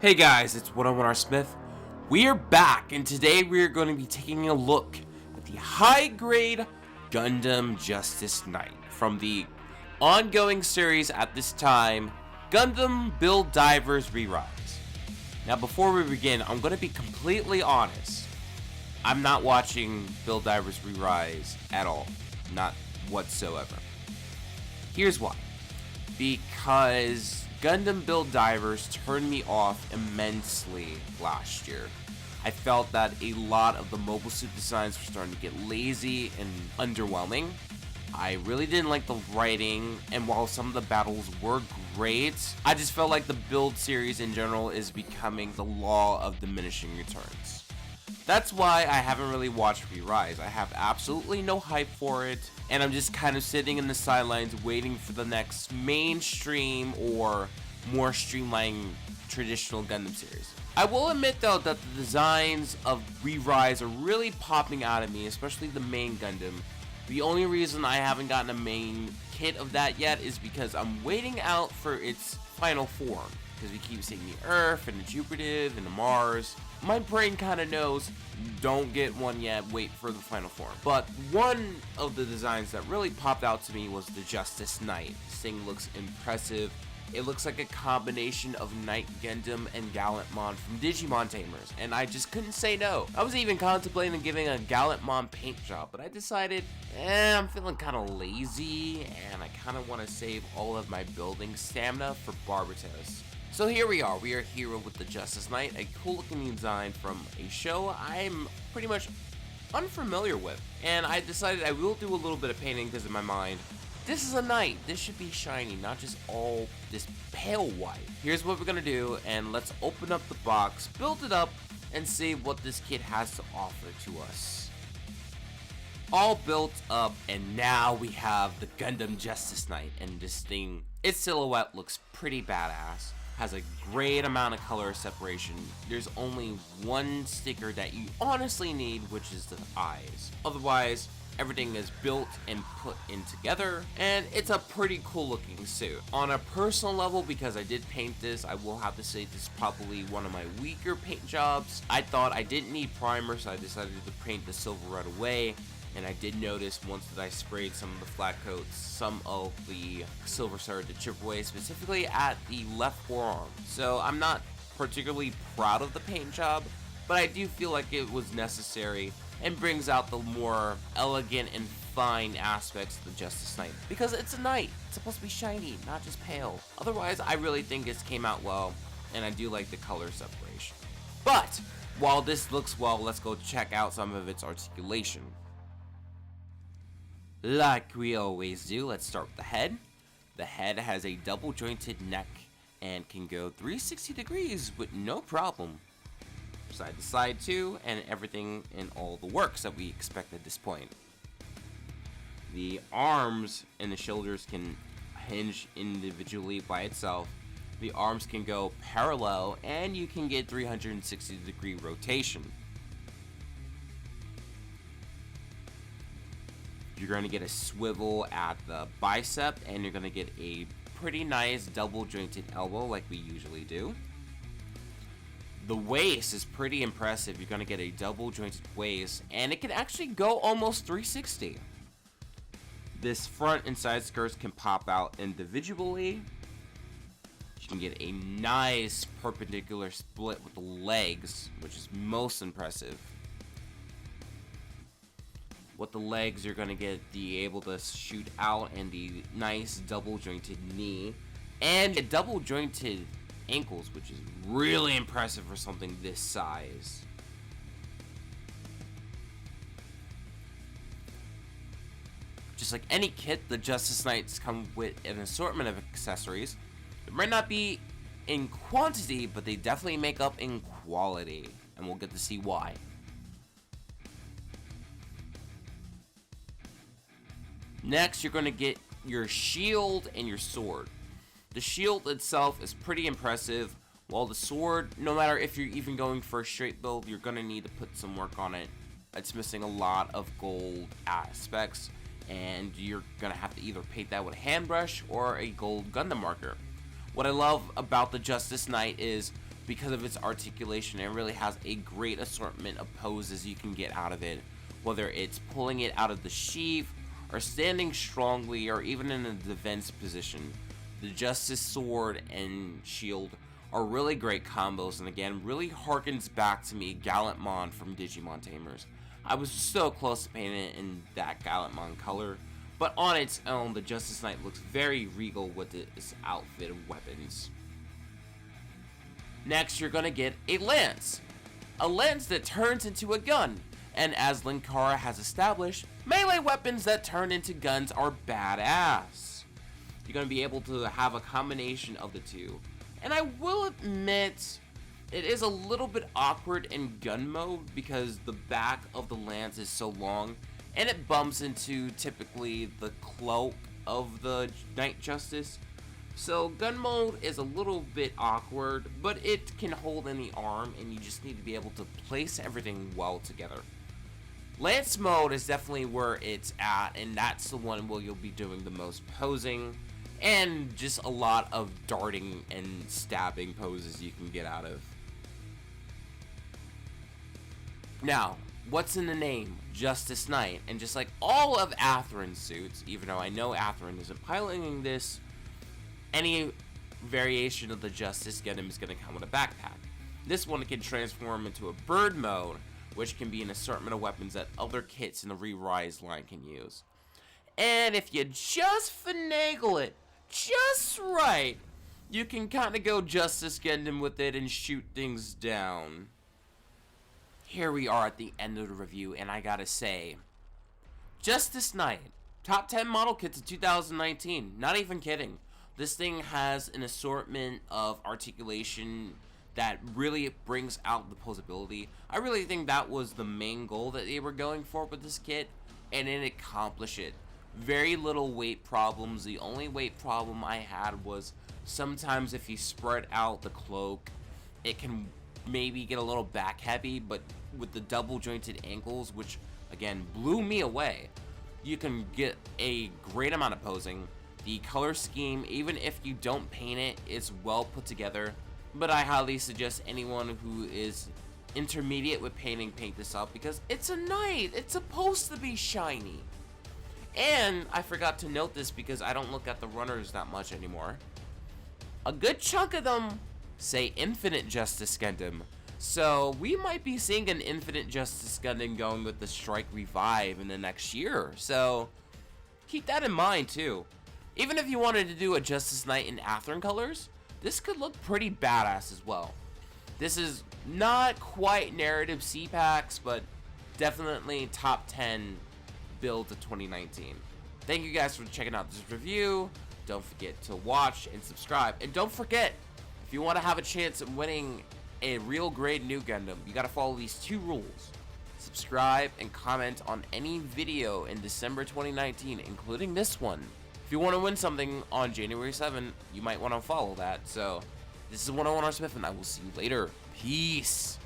Hey guys, it's 101R Smith. We are back, and today we are going to be taking a look at the high-grade Gundam Justice Knight from the ongoing series at this time, Gundam Build Diver ReRise. Now, before we begin, I'm going to be completely honest. I'm not watching Build Diver ReRise at all. Not whatsoever. Here's why. Because Gundam Build Divers turned me off immensely last year. I felt that a lot of the mobile suit designs were starting to get lazy and underwhelming. I really didn't like the writing, and while some of the battles were great, I just felt like the build series in general is becoming the law of diminishing returns. That's why I haven't really watched ReRise. I have absolutely no hype for it, and I'm just kind of sitting in the sidelines waiting for the next mainstream or more streamlined traditional Gundam series. I will admit though that the designs of ReRise are really popping out at me, especially the main Gundam. The only reason I haven't gotten a main kit of that yet is because I'm waiting out for its final form. Because we keep seeing the Earth and the Jupiter and the Mars. My brain kind of knows, don't get one yet, wait for the final form. But one of the designs that really popped out to me was the Justice Knight. This thing looks impressive. It looks like a combination of Knight Gundam and Gallantmon from Digimon Tamers, and I just couldn't say no. I was even contemplating giving a Gallantmon paint job, but I decided, I'm feeling kind of lazy, and I kind of want to save all of my building stamina for Barbatos. So here we are here with the Justice Knight, a cool looking design from a show I'm pretty much unfamiliar with. And I decided I will do a little bit of painting because in my mind, this is a knight, this should be shiny, not just all this pale white. Here's what we're gonna do, and let's open up the box, build it up, and see what this kit has to offer to us. All built up, and now we have the Gundam Justice Knight, and this thing, its silhouette looks pretty badass. Has a great amount of color separation. There's only one sticker that you honestly need, which is the eyes. Otherwise, everything is built and put in together, and it's a pretty cool looking suit. On a personal level, because I did paint this, I will have to say this is probably one of my weaker paint jobs. I thought I didn't need primer, so I decided to paint the silver right away. And I did notice once that I sprayed some of the flat coats, some of the silver started to chip away, specifically at the left forearm. So I'm not particularly proud of the paint job, but I do feel like it was necessary and brings out the more elegant and fine aspects of the Justice Knight. Because it's a knight, it's supposed to be shiny, not just pale. Otherwise, I really think this came out well, and I do like the color separation. But while this looks well, let's go check out some of its articulation. Like we always do, let's start with the head. The head has a double jointed neck and can go 360 degrees with no problem. Side to side too, and everything in all the works that we expect at this point. The arms and the shoulders can hinge individually by itself. The arms can go parallel, and you can get 360 degree rotation. You're going to get a swivel at the bicep, and you're going to get a pretty nice double jointed elbow like we usually do. The waist is pretty impressive. You're going to get a double jointed waist, and it can actually go almost 360. This front and side skirts can pop out individually. You can get a nice perpendicular split with the legs, which is most impressive. With the legs, you're going to get the able to shoot out and the nice double jointed knee and a double jointed ankles, which is really impressive for something this size. Just like any kit, the Justice Knights come with an assortment of accessories. It might not be in quantity, but they definitely make up in quality, and we'll get to see why. Next, you're going to get your shield and your sword. The shield itself is pretty impressive, while the sword, no matter if you're even going for a straight build, you're going to need to put some work on it. It's missing a lot of gold aspects, and you're going to have to either paint that with a hand brush or a gold Gundam marker. What I love about the Justice Knight is because of its articulation. It really has a great assortment of poses you can get out of it, whether it's pulling it out of the sheath, or standing strongly, or even in a defense position. The Justice Sword and Shield are really great combos, and again, really harkens back to me Gallantmon from Digimon Tamers. I was so close to painting it in that Gallantmon color, but on its own, the Justice Knight looks very regal with its outfit and weapons. Next, you're gonna get a lance that turns into a gun. And as Linkara has established, melee weapons that turn into guns are badass. You're going to be able to have a combination of the two. And I will admit, it is a little bit awkward in gun mode because the back of the lance is so long and it bumps into typically the cloak of the Knight Justice. So gun mode is a little bit awkward, but it can hold any arm and you just need to be able to place everything well together. Lance mode is definitely where it's at, and that's the one where you'll be doing the most posing and just a lot of darting and stabbing poses you can get out of. Now, what's in the name? Justice Knight. And just like all of Atheron's suits, even though I know Atheron isn't piloting this, any variation of the Justice Gundam is going to come with a backpack. This one can transform into a bird mode, which can be an assortment of weapons that other kits in the ReRise line can use. And if you just finagle it just right, you can kind of go Justice Gundam with it and shoot things down. Here we are at the end of the review, and I gotta say, Justice Knight, top 10 model kits of 2019, not even kidding. This thing has an assortment of articulation that really brings out the posability. I really think that was the main goal that they were going for with this kit, and it accomplished it. Very little weight problems. The only weight problem I had was sometimes if you spread out the cloak, it can maybe get a little back heavy, but with the double jointed ankles, which again blew me away, you can get a great amount of posing. The color scheme, even if you don't paint it, is well put together. But I highly suggest anyone who is intermediate with painting paint this up because it's a knight. It's supposed to be shiny. And I forgot to note this because I don't look at the runners that much anymore. A good chunk of them say Infinite Justice Gundam. So we might be seeing an Infinite Justice Gundam going with the Strike Revive in the next year. So keep that in mind too. Even if you wanted to do a Justice Knight in Atheron colors, this could look pretty badass as well. This is not quite narrative C-Packs, but definitely top 10 build of 2019. Thank you guys for checking out this review. Don't forget to watch and subscribe. And don't forget, if you want to have a chance at winning a real grade new Gundam, you got to follow these 2 rules. Subscribe and comment on any video in December 2019, including this one. If you want to win something on January 7th, you might want to follow that. So, this is 101 R Smith, and I will see you later. Peace.